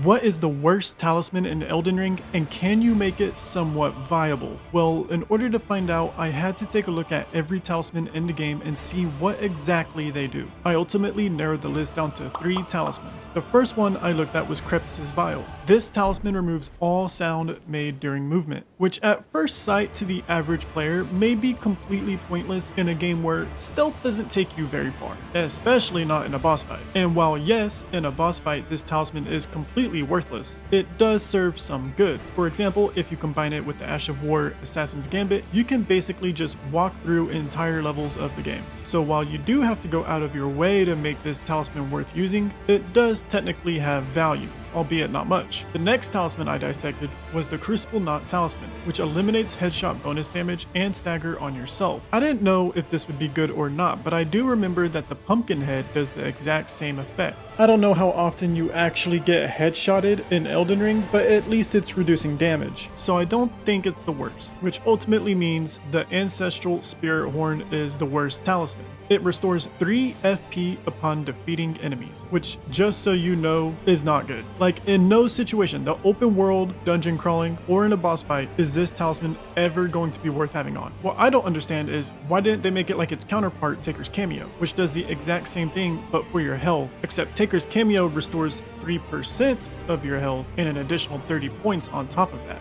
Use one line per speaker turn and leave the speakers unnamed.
What is the worst talisman in Elden Ring, and can you make it somewhat viable? Well, in order to find out, I had to take a look at every talisman in the game and see what exactly they do. I ultimately narrowed the list down to 3 talismans. The first one I looked at was Crepus's Vial. This talisman removes all sound made during movement, which at first sight to the average player may be completely pointless in a game where stealth doesn't take you very far, especially not in a boss fight. And while yes, in a boss fight this talisman is completely worthless, it does serve some good. For example, if you combine it with the Ash of War Assassin's Gambit, you can basically just walk through entire levels of the game. So while you do have to go out of your way to make this talisman worth using, it does technically have value, albeit not much. The next talisman I dissected was the Crucible Knot Talisman, which eliminates headshot bonus damage and stagger on yourself. I didn't know if this would be good or not, but I do remember that the pumpkin head does the exact same effect. I don't know how often you actually get headshotted in Elden Ring, but at least it's reducing damage, so I don't think it's the worst, which ultimately means the Ancestral Spirit Horn is the worst talisman. It restores 3 FP upon defeating enemies, which, just so you know, is not good. Like, in no situation, the open world, dungeon crawling, or in a boss fight, is this talisman ever going to be worth having on. What I don't understand is, why didn't they make it like its counterpart, Taker's Cameo, which does the exact same thing but for your health, except Taker's Cameo restores 3% of your health and an additional 30 points on top of that.